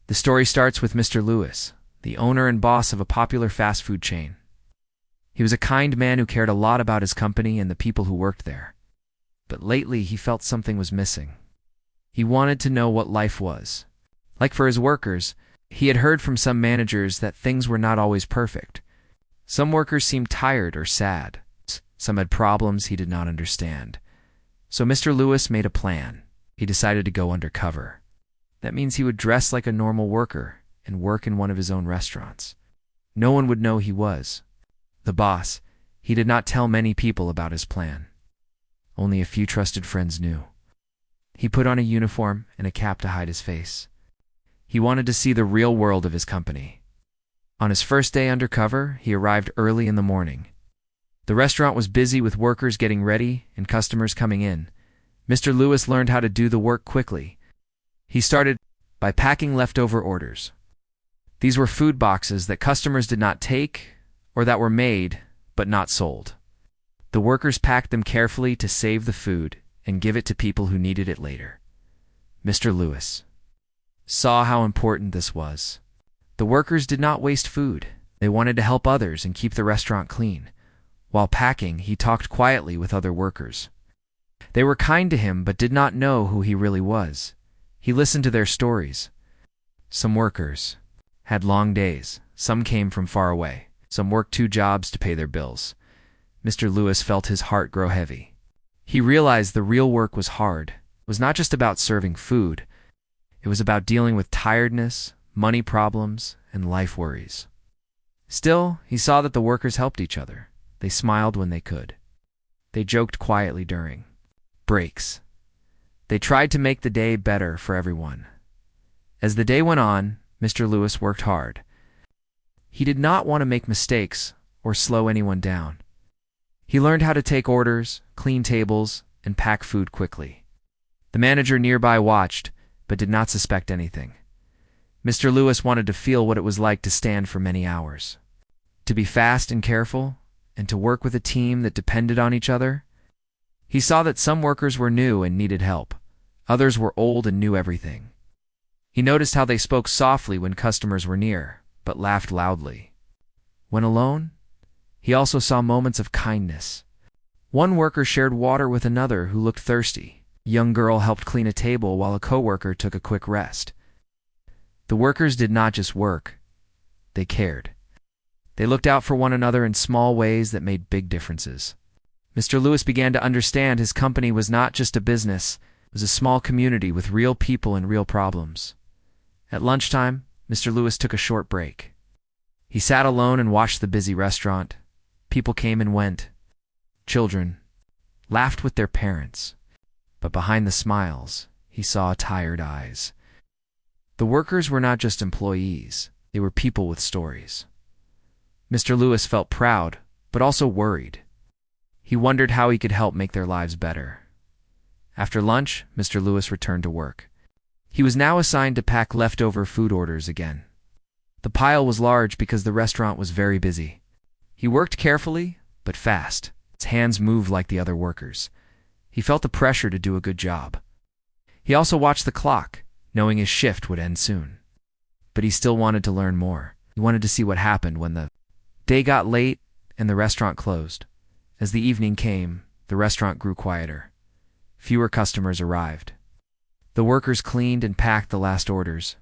The story starts with Mr. Lewis, the owner and boss of a popular fast food chain. He was a kind man who cared a lot about his company and the people who worked there. But lately he felt something was missing. He wanted to know what life was. Like for his workers, he had heard from some managers that things were not always perfect. Some workers seemed tired or sad. Some had problems he did not understand. So Mr. Lewis made a plan. He decided to go undercover. That means he would dress like a normal worker and work in one of his own restaurants. No one would know he was the boss. He did not tell many people about his plan. Only a few trusted friends knew. He put on a uniform and a cap to hide his face. He wanted to see the real world of his company. On his first day undercover, he arrived early in the morning. The restaurant was busy with workers getting ready and customers coming in. Mr. Lewis learned how to do the work quickly. He started by packing leftover orders. These were food boxes that customers did not take or that were made but not sold. The workers packed them carefully to save the food and give it to people who needed it later. Mr. Lewis saw how important this was. The workers did not waste food. They wanted to help others and keep the restaurant clean. While packing, he talked quietly with other workers. They were kind to him but did not know who he really was. He listened to their stories. Some workers had long days. Some came from far away. Some worked 2 jobs to pay their bills. Mr. Lewis felt his heart grow heavy. He realized the real work was hard. It was not just about serving food. It was about dealing with tiredness, money problems, and life worries. Still, he saw that the workers helped each other. They smiled when they could. They joked quietly during breaks. They tried to make the day better for everyone. As the day went on, Mr. Lewis worked hard. He did not want to make mistakes or slow anyone down. He learned how to take orders, clean tables, and pack food quickly. The manager nearby watched, but did not suspect anything. Mr. Lewis wanted to feel what it was like to stand for many hours, to be fast and careful, and to work with a team that depended on each other. He saw that some workers were new and needed help. Others were old and knew everything. He noticed how they spoke softly when customers were near, but laughed loudly. When alone, he also saw moments of kindness. One worker shared water with another who looked thirsty. A young girl helped clean a table while a coworker took a quick rest. The workers did not just work, they cared. They looked out for one another in small ways that made big differences. Mr. Lewis began to understand his company was not just a business, it was a small community with real people and real problems. At lunchtime, Mr. Lewis took a short break. He sat alone and watched the busy restaurant. People came and went. Children laughed with their parents. But behind the smiles, he saw tired eyes. The workers were not just employees, they were people with stories. Mr. Lewis felt proud, but also worried. He wondered how he could help make their lives better. After lunch, Mr. Lewis returned to work. He was now assigned to pack leftover food orders again. The pile was large because the restaurant was very busy. He worked carefully, but fast. His hands moved like the other workers. He felt the pressure to do a good job. He also watched the clock, knowing his shift would end soon. But he still wanted to learn more. He wanted to see what happened when the day got late and the restaurant closed. As the evening came, the restaurant grew quieter. Fewer customers arrived. The workers cleaned and packed the last orders.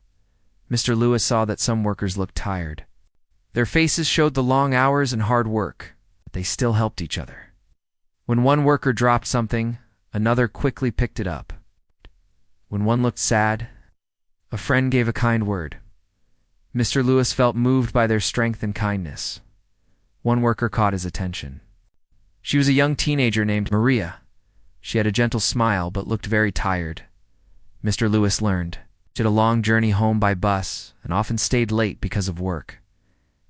Mr. Lewis saw that some workers looked tired. Their faces showed the long hours and hard work, but they still helped each other. When one worker dropped something, another quickly picked it up. When one looked sad, a friend gave a kind word. Mr. Lewis felt moved by their strength and kindness. One worker caught his attention. She was a young teenager named Maria. She had a gentle smile but looked very tired. Mr. Lewis learned. She had a long journey home by bus and often stayed late because of work.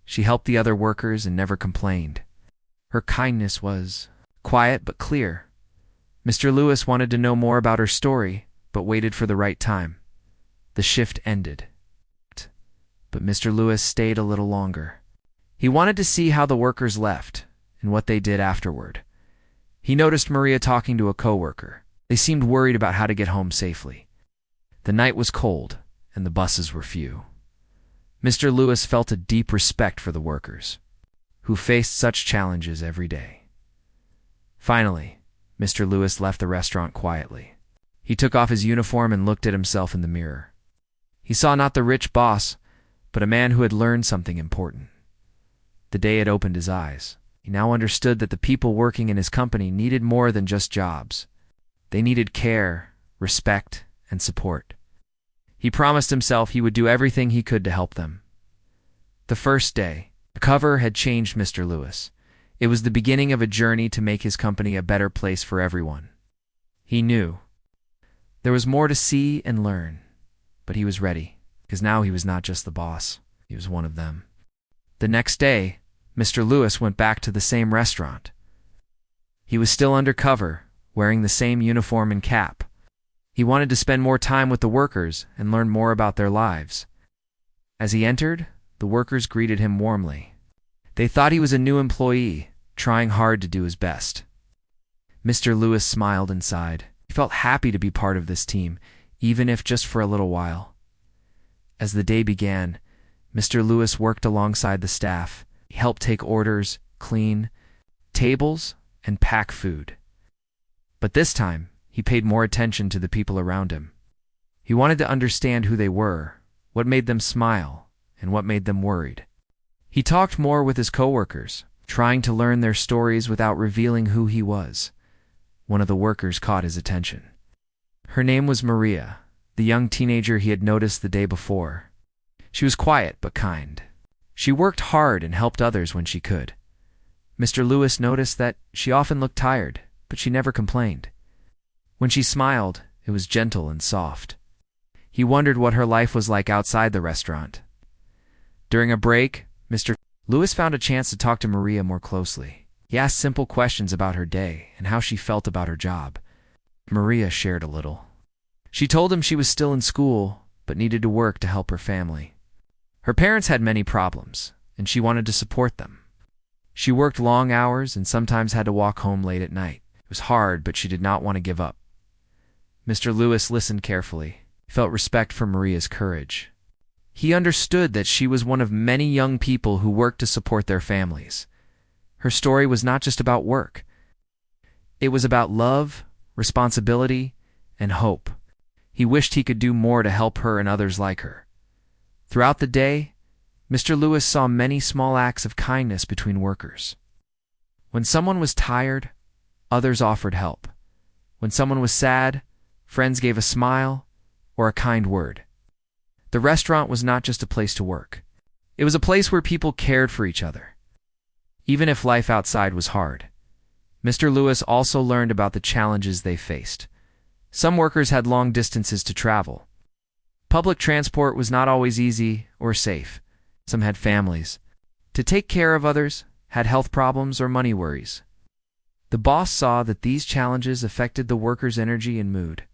She helped the other workers and never complained. Her kindness was quiet but clear. Mr. Lewis wanted to know more about her story, but waited for the right time. The shift ended. But Mr. Lewis stayed a little longer. He wanted to see how the workers left and what they did afterward. He noticed Maria talking to a coworker. They seemed worried about how to get home safely. The night was cold, and the buses were few. Mr. Lewis felt a deep respect for the workers, who faced such challenges every day. Finally, Mr. Lewis left the restaurant quietly. He took off his uniform and looked at himself in the mirror. He saw not the rich boss, but a man who had learned something important. The day had opened his eyes. He now understood that the people working in his company needed more than just jobs. They needed care, respect, and support. He promised himself he would do everything he could to help them. The first day, Undercover had changed Mr. Lewis. It was the beginning of a journey to make his company a better place for everyone. He knew there was more to see and learn, but he was ready, because now he was not just the boss, he was one of them. The next day, Mr. Lewis went back to the same restaurant. He was still undercover, wearing the same uniform and cap. He wanted to spend more time with the workers and learn more about their lives. As he entered, the workers greeted him warmly. They thought he was a new employee, trying hard to do his best. Mr. Lewis smiled and sighed. He felt happy to be part of this team, even if just for a little while. As the day began, Mr. Lewis worked alongside the staff. He helped take orders, clean tables, and pack food. But this time, he paid more attention to the people around him. He wanted to understand who they were, what made them smile, and what made them worried. He talked more with his coworkers, trying to learn their stories without revealing who he was. One of the workers caught his attention. Her name was Maria, the young teenager he had noticed the day before. She was quiet but kind. She worked hard and helped others when she could. Mr. Lewis noticed that she often looked tired, but she never complained. When she smiled, it was gentle and soft. He wondered what her life was like outside the restaurant. During a break, Mr. Lewis found a chance to talk to Maria more closely. He asked simple questions about her day and how she felt about her job. Maria shared a little. She told him she was still in school, but needed to work to help her family. Her parents had many problems, and she wanted to support them. She worked long hours and sometimes had to walk home late at night. It was hard, but she did not want to give up. Mr. Lewis listened carefully. He felt respect for Maria's courage. He understood that she was one of many young people who worked to support their families. Her story was not just about work. It was about love, responsibility, and hope. He wished he could do more to help her and others like her. Throughout the day, Mr. Lewis saw many small acts of kindness between workers. When someone was tired, others offered help. When someone was sad, friends gave a smile or a kind word. The restaurant was not just a place to work. It was a place where people cared for each other. Even if life outside was hard, Mr. Lewis also learned about the challenges they faced. Some workers had long distances to travel. Public transport was not always easy or safe. Some had families to take care of, others had health problems or money worries. The boss saw that these challenges affected the workers' energy and mood,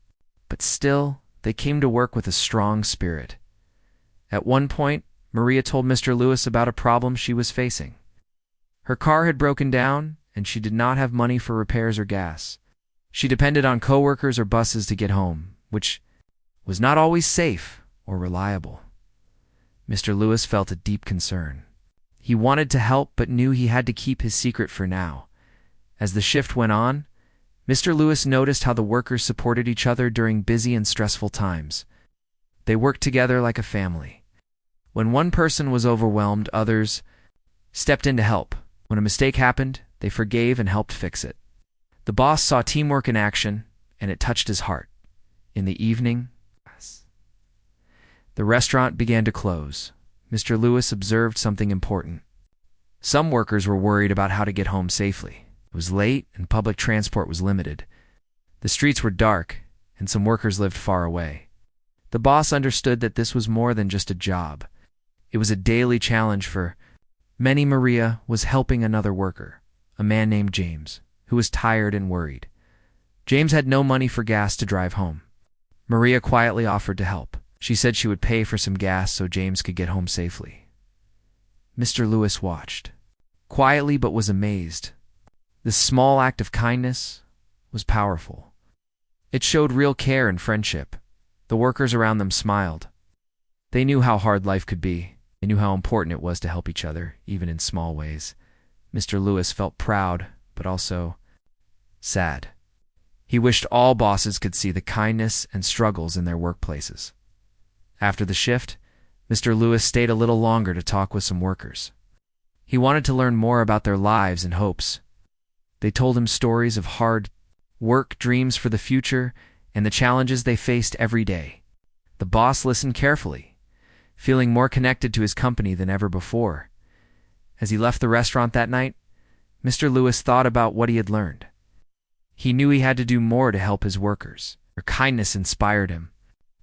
but still, they came to work with a strong spirit. At one point, Maria told Mr. Lewis about a problem she was facing. Her car had broken down, and she did not have money for repairs or gas. She depended on coworkers or buses to get home, which was not always safe or reliable. Mr. Lewis felt a deep concern. He wanted to help but knew he had to keep his secret for now. As the shift went on, Mr. Lewis noticed how the workers supported each other during busy and stressful times. They worked together like a family. When one person was overwhelmed, others stepped in to help. When a mistake happened, they forgave and helped fix it. The boss saw teamwork in action, and it touched his heart. In the evening, the restaurant began to close. Mr. Lewis observed something important. Some workers were worried about how to get home safely. It was late, and public transport was limited. The streets were dark, and some workers lived far away. The boss understood that this was more than just a job. It was a daily challenge for many. Maria was helping another worker, a man named James, who was tired and worried. James had no money for gas to drive home. Maria quietly offered to help. She said she would pay for some gas so James could get home safely. Mr. Lewis watched, quietly but was amazed. This small act of kindness was powerful. It showed real care and friendship. The workers around them smiled. They knew how hard life could be. They knew how important it was to help each other, even in small ways. Mr. Lewis felt proud, but also sad. He wished all bosses could see the kindness and struggles in their workplaces. After the shift, Mr. Lewis stayed a little longer to talk with some workers. He wanted to learn more about their lives and hopes. They told him stories of hard work, dreams for the future, and the challenges they faced every day. The boss listened carefully, feeling more connected to his company than ever before. As he left the restaurant that night, Mr. Lewis thought about what he had learned. He knew he had to do more to help his workers. Their kindness inspired him.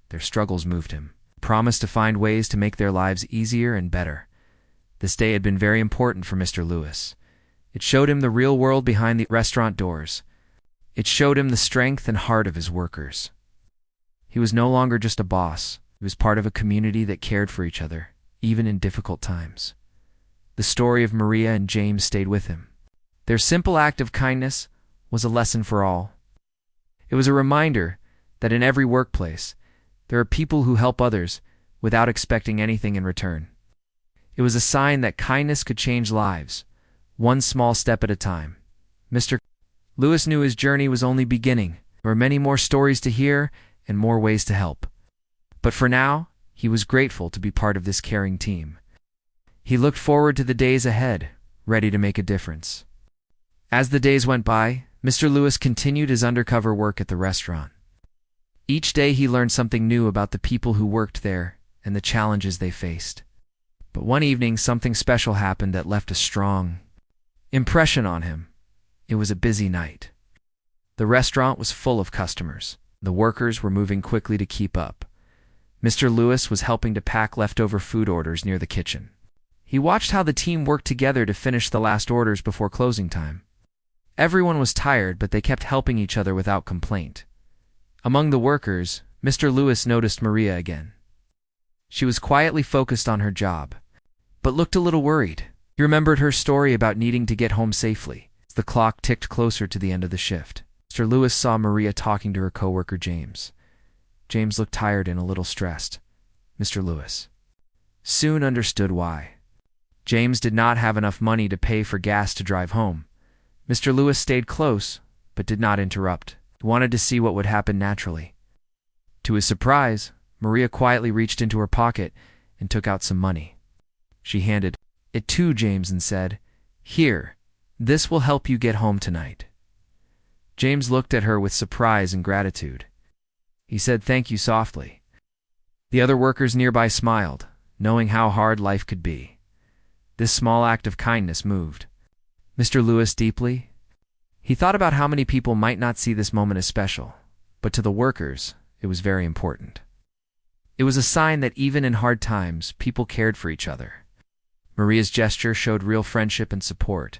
Their struggles moved him. He promised to find ways to make their lives easier and better. This day had been very important for Mr. Lewis. It showed him the real world behind the restaurant doors. It showed him the strength and heart of his workers. He was no longer just a boss. He was part of a community that cared for each other, even in difficult times. The story of Maria and James stayed with him. Their simple act of kindness was a lesson for all. It was a reminder that in every workplace, there are people who help others without expecting anything in return. It was a sign that kindness could change lives, one small step at a time. Mr. Lewis knew his journey was only beginning. There were many more stories to hear and more ways to help. But for now, he was grateful to be part of this caring team. He looked forward to the days ahead, ready to make a difference. As the days went by, Mr. Lewis continued his undercover work at the restaurant. Each day he learned something new about the people who worked there and the challenges they faced. But one evening, something special happened that left a strong impression on him. It was a busy night. The restaurant was full of customers. The workers were moving quickly to keep up. Mr. Lewis was helping to pack leftover food orders near the kitchen. He watched how the team worked together to finish the last orders before closing time. Everyone was tired, but they kept helping each other without complaint. Among the workers, Mr. Lewis noticed Maria again. She was quietly focused on her job, but looked a little worried. He remembered her story about needing to get home safely. As the clock ticked closer to the end of the shift, Mr. Lewis saw Maria talking to her coworker James. James looked tired and a little stressed. Mr. Lewis soon understood why. James did not have enough money to pay for gas to drive home. Mr. Lewis stayed close, but did not interrupt. He wanted to see what would happen naturally. To his surprise, Maria quietly reached into her pocket and took out some money. She handed it to James and said, "Here, this will help you get home tonight." James looked at her with surprise and gratitude. He said thank you softly. The other workers nearby smiled, knowing how hard life could be. This small act of kindness moved Mr. Lewis deeply. He thought about how many people might not see this moment as special, but to the workers, it was very important. It was a sign that even in hard times, people cared for each other. Maria's gesture showed real friendship and support.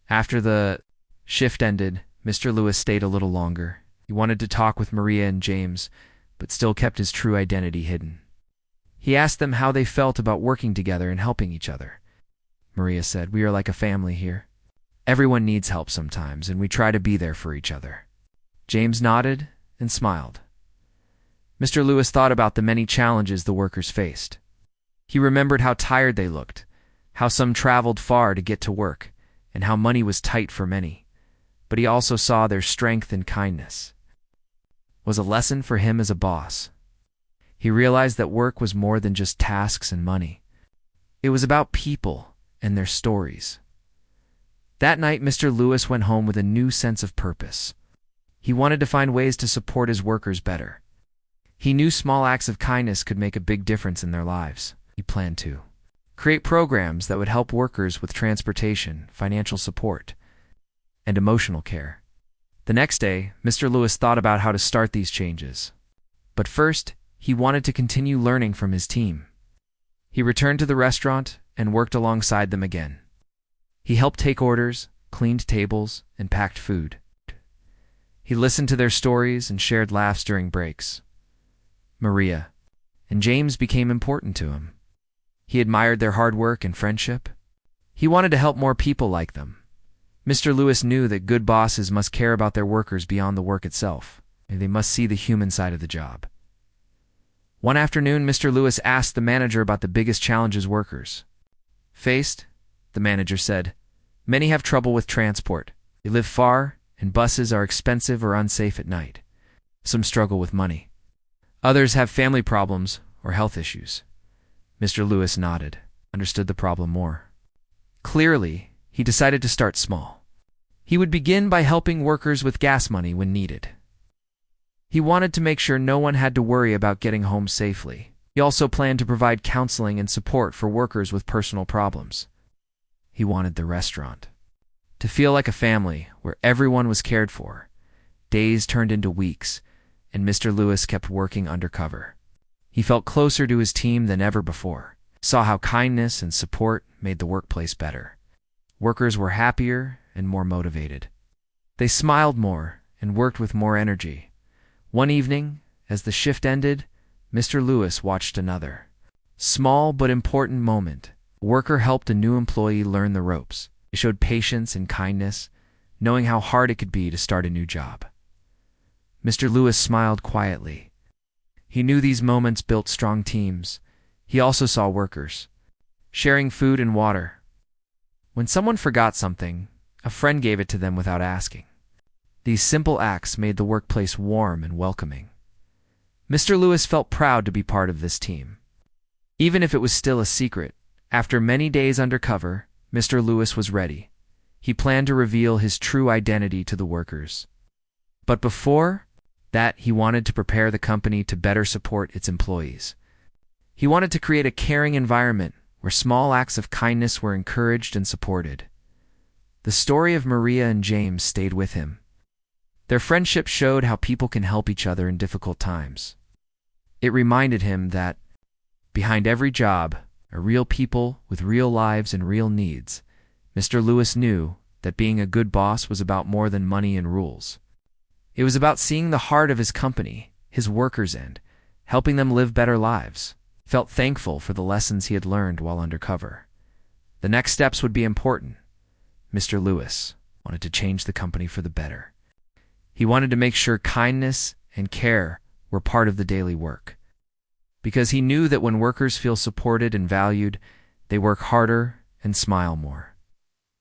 After the shift ended, Mr. Lewis stayed a little longer. He wanted to talk with Maria and James, but still kept his true identity hidden. He asked them how they felt about working together and helping each other. Maria said, "We are like a family here. Everyone needs help sometimes, and we try to be there for each other." James nodded and smiled. Mr. Lewis thought about the many challenges the workers faced. He remembered how tired they looked, how some traveled far to get to work, and how money was tight for many. But he also saw their strength and kindness. It was a lesson for him as a boss. He realized that work was more than just tasks and money. It was about people and their stories. That night, Mr. Lewis went home with a new sense of purpose. He wanted to find ways to support his workers better. He knew small acts of kindness could make a big difference in their lives. He planned to create programs that would help workers with transportation, financial support, and emotional care. The next day, Mr. Lewis thought about how to start these changes. But first, he wanted to continue learning from his team. He returned to the restaurant and worked alongside them again. He helped take orders, cleaned tables, and packed food. He listened to their stories and shared laughs during breaks. Maria and James became important to him. He admired their hard work and friendship. He wanted to help more people like them. Mr. Lewis knew that good bosses must care about their workers beyond the work itself, and they must see the human side of the job. One afternoon, Mr. Lewis asked the manager about the biggest challenges workers faced. The manager said, "Many have trouble with transport. They live far, and buses are expensive or unsafe at night. Some struggle with money. Others have family problems or health issues." Mr. Lewis nodded, understood the problem more. Clearly, he decided to start small. He would begin by helping workers with gas money when needed. He wanted to make sure no one had to worry about getting home safely. He also planned to provide counseling and support for workers with personal problems. He wanted the restaurant to feel like a family where everyone was cared for. Days turned into weeks, and Mr. Lewis kept working undercover. He felt closer to his team than ever before, saw how kindness and support made the workplace better. Workers were happier and more motivated. They smiled more and worked with more energy. One evening, as the shift ended, Mr. Lewis watched another small but important moment. A worker helped a new employee learn the ropes. They showed patience and kindness, knowing how hard it could be to start a new job. Mr. Lewis smiled quietly. He knew these moments built strong teams. He also saw workers sharing food and water. When someone forgot something, a friend gave it to them without asking. These simple acts made the workplace warm and welcoming. Mr. Lewis felt proud to be part of this team. Even if it was still a secret, after many days undercover, Mr. Lewis was ready. He planned to reveal his true identity to the workers. But before that, he wanted to prepare the company to better support its employees. He wanted to create a caring environment where small acts of kindness were encouraged and supported. The story of Maria and James stayed with him. Their friendship showed how people can help each other in difficult times. It reminded him that behind every job are real people with real lives and real needs. Mr. Lewis knew that being a good boss was about more than money and rules. It was about seeing the heart of his company, his workers, and helping them live better lives. He felt thankful for the lessons he had learned while undercover. The next steps would be important. Mr. Lewis wanted to change the company for the better. He wanted to make sure kindness and care were part of the daily work. Because he knew that when workers feel supported and valued, they work harder and smile more.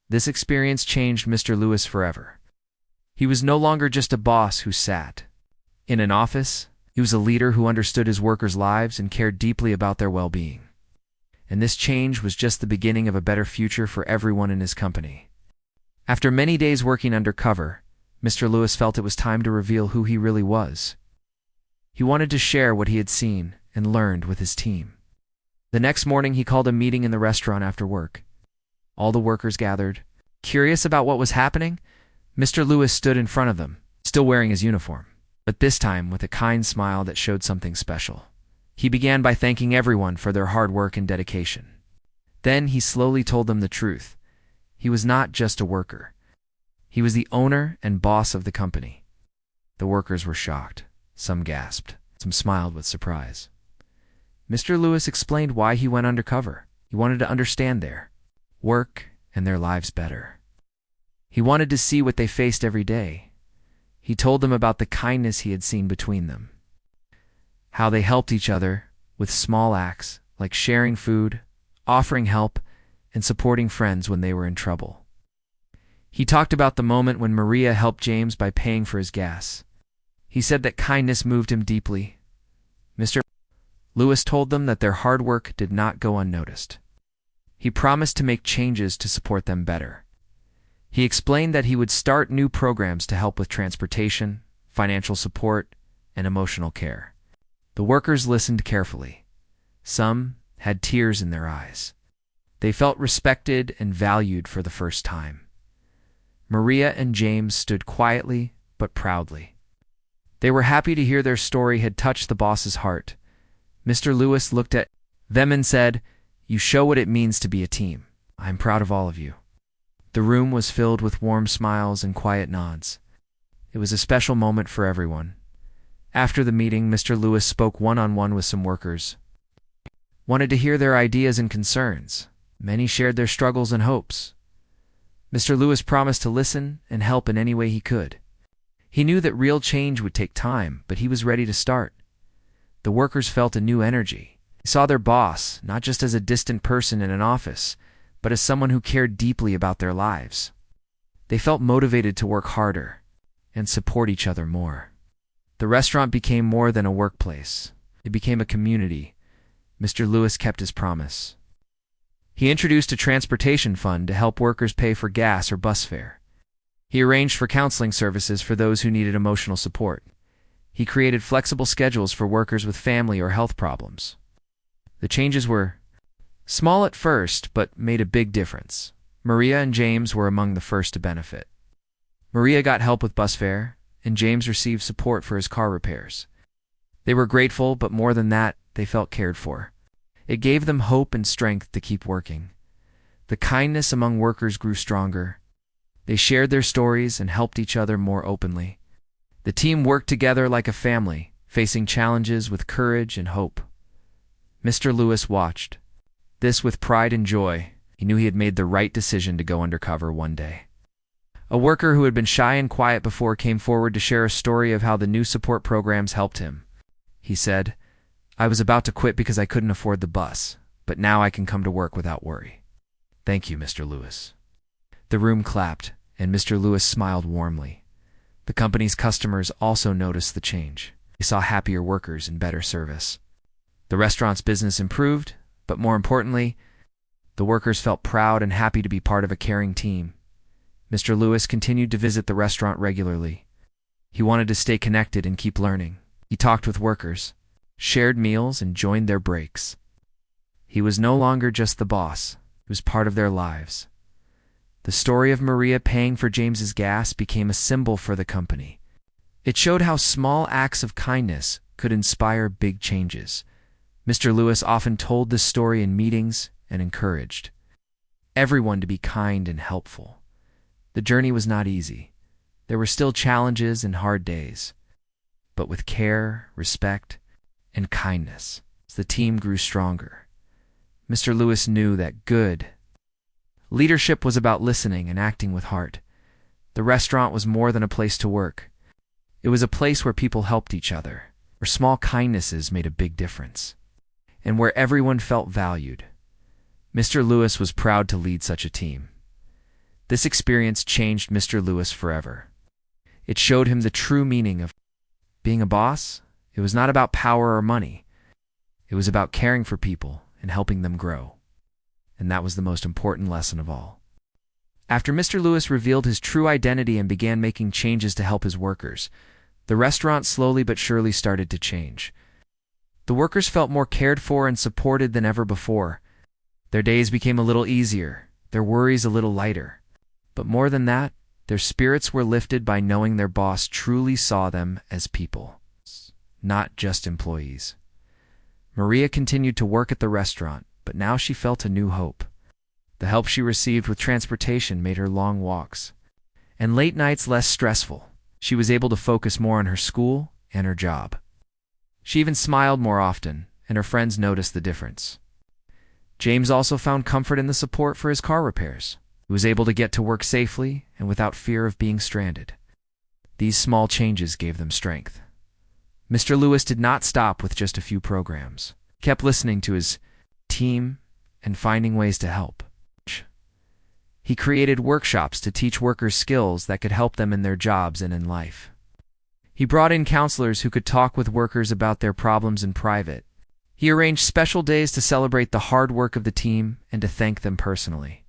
This experience changed Mr. Lewis forever. He was no longer just a boss who sat in an office. He was a leader who understood his workers' lives and cared deeply about their well-being. And this change was just the beginning of a better future for everyone in his company. After many days working undercover, Mr. Lewis felt it was time to reveal who he really was. He wanted to share what he had seen and learned with his team. The next morning, he called a meeting in the restaurant after work. All the workers gathered. Curious about what was happening, Mr. Lewis stood in front of them, still wearing his uniform, but this time with a kind smile that showed something special. He began by thanking everyone for their hard work and dedication. Then he slowly told them the truth. He was not just a worker. He was the owner and boss of the company. The workers were shocked. Some gasped. Some smiled with surprise. Mr. Lewis explained why he went undercover. He wanted to understand their work and their lives better. He wanted to see what they faced every day. He told them about the kindness he had seen between them, how they helped each other with small acts like sharing food, offering help, and supporting friends when they were in trouble. He talked about the moment when Maria helped James by paying for his gas. He said that kindness moved him deeply. Mr. Lewis told them that their hard work did not go unnoticed. He promised to make changes to support them better. He explained that he would start new programs to help with transportation, financial support, and emotional care. The workers listened carefully. Some had tears in their eyes. They felt respected and valued for the first time. Maria and James stood quietly but proudly. They were happy to hear their story had touched the boss's heart. Mr. Lewis looked at them and said, "You show what it means to be a team. I'm proud of all of you." The room was filled with warm smiles and quiet nods. It was a special moment for everyone. After the meeting, Mr. Lewis spoke one-on-one with some workers. Wanted to hear their ideas and concerns. Many shared their struggles and hopes. Mr. Lewis promised to listen and help in any way he could. He knew that real change would take time, but he was ready to start. The workers felt a new energy. They saw their boss not just as a distant person in an office, but as someone who cared deeply about their lives. They felt motivated to work harder and support each other more. The restaurant became more than a workplace. It became a community. Mr. Lewis kept his promise. He introduced a transportation fund to help workers pay for gas or bus fare. He arranged for counseling services for those who needed emotional support. He created flexible schedules for workers with family or health problems. The changes were small at first, but made a big difference. Maria and James were among the first to benefit. Maria got help with bus fare, and James received support for his car repairs. They were grateful, but more than that, they felt cared for. It gave them hope and strength to keep working. The kindness among workers grew stronger. They shared their stories and helped each other more openly. The team worked together like a family, facing challenges with courage and hope. Mr. Lewis watched this with pride and joy. He knew he had made the right decision to go undercover one day. A worker who had been shy and quiet before came forward to share a story of how the new support programs helped him. He said, "I was about to quit because I couldn't afford the bus, but now I can come to work without worry. Thank you, Mr. Lewis." The room clapped, and Mr. Lewis smiled warmly. The company's customers also noticed the change. They saw happier workers and better service. The restaurant's business improved, but more importantly, the workers felt proud and happy to be part of a caring team. Mr. Lewis continued to visit the restaurant regularly. He wanted to stay connected and keep learning. He talked with workers, shared meals, and joined their breaks. He was no longer just the boss. He was part of their lives. The story of Maria paying for James's gas became a symbol for the company. It showed how small acts of kindness could inspire big changes. Mr. Lewis often told this story in meetings and encouraged everyone to be kind and helpful. The journey was not easy. There were still challenges and hard days. But with care, respect, and kindness, the team grew stronger. Mr. Lewis knew that good leadership was about listening and acting with heart. The restaurant was more than a place to work. It was a place where people helped each other, where small kindnesses made a big difference, and where everyone felt valued. Mr. Lewis was proud to lead such a team. This experience changed Mr. Lewis forever. It showed him the true meaning of being a boss. It was not about power or money. It was about caring for people and helping them grow. And that was the most important lesson of all. After Mr. Lewis revealed his true identity and began making changes to help his workers, the restaurant slowly but surely started to change. The workers felt more cared for and supported than ever before. Their days became a little easier, their worries a little lighter. But more than that, their spirits were lifted by knowing their boss truly saw them as people, not just employees. Maria continued to work at the restaurant, but now she felt a new hope. The help she received with transportation made her long walks and late nights less stressful. She was able to focus more on her school and her job. She even smiled more often, and her friends noticed the difference. James also found comfort in the support for his car repairs. He was able to get to work safely and without fear of being stranded. These small changes gave them strength. Mr. Lewis did not stop with just a few programs. He kept listening to his team and finding ways to help. He created workshops to teach workers skills that could help them in their jobs and in life. He brought in counselors who could talk with workers about their problems in private. He arranged special days to celebrate the hard work of the team and to thank them personally.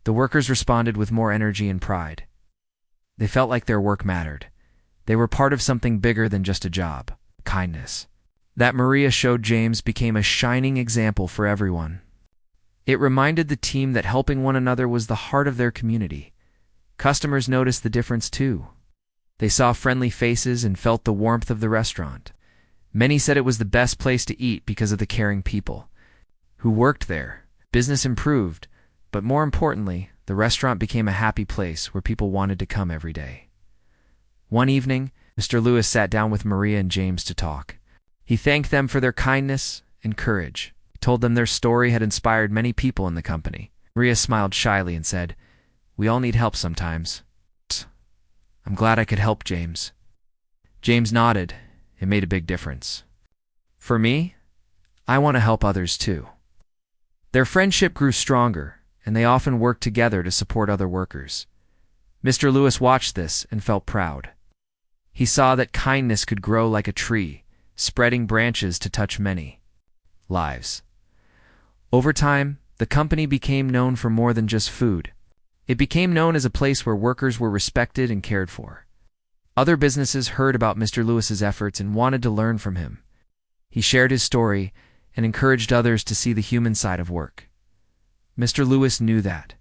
The workers responded with more energy and pride. They felt like their work mattered. They were part of something bigger than just a job. Kindness that Maria showed James became a shining example for everyone. It reminded the team that helping one another was the heart of their community. Customers noticed the difference too. They saw friendly faces and felt the warmth of the restaurant. Many said it was the best place to eat because of the caring people who worked there. Business improved, but more importantly, the restaurant became a happy place where people wanted to come every day. One evening, Mr. Lewis sat down with Maria and James to talk. He thanked them for their kindness and courage. He told them their story had inspired many people in the company. Maria smiled shyly and said, "We all need help sometimes." "I'm glad I could help, James." James nodded. It made a big difference. For me, I want to help others too." Their friendship grew stronger, and they often worked together to support other workers. Mr. Lewis watched this and felt proud. He saw that kindness could grow like a tree, spreading branches to touch many lives. Over time, the company became known for more than just food. It became known as a place where workers were respected and cared for. Other businesses heard about Mr. Lewis's efforts and wanted to learn from him. He shared his story and encouraged others to see the human side of work. Mr. Lewis knew that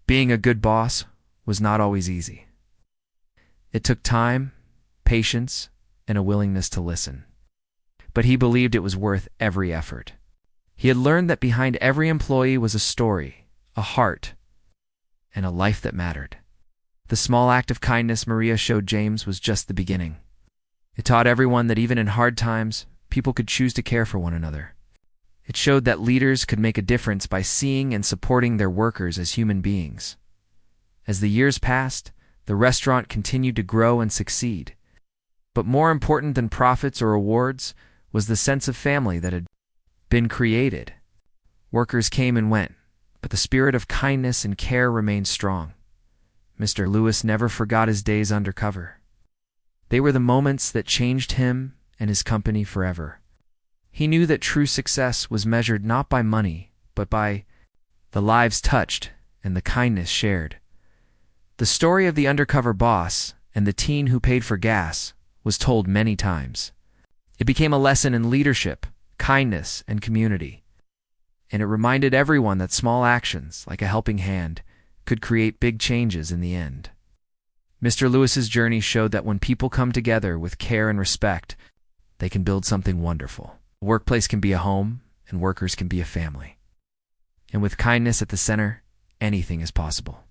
being a good boss was not always easy. It took time, patience, and a willingness to listen. But he believed it was worth every effort. He had learned that behind every employee was a story, a heart, and a life that mattered. The small act of kindness Maria showed James was just the beginning. It taught everyone that even in hard times, people could choose to care for one another. It showed that leaders could make a difference by seeing and supporting their workers as human beings. As the years passed, the restaurant continued to grow and succeed. But more important than profits or awards was the sense of family that had been created. Workers came and went, but the spirit of kindness and care remained strong. Mr. Lewis never forgot his days undercover. They were the moments that changed him and his company forever. He knew that true success was measured not by money, but by the lives touched and the kindness shared. The story of the undercover boss and the teen who paid for gas was told many times. It became a lesson in leadership, kindness, and community. And it reminded everyone that small actions, like a helping hand, could create big changes in the end. Mr. Lewis's journey showed that when people come together with care and respect, they can build something wonderful. A workplace can be a home, and workers can be a family. And with kindness at the center, anything is possible.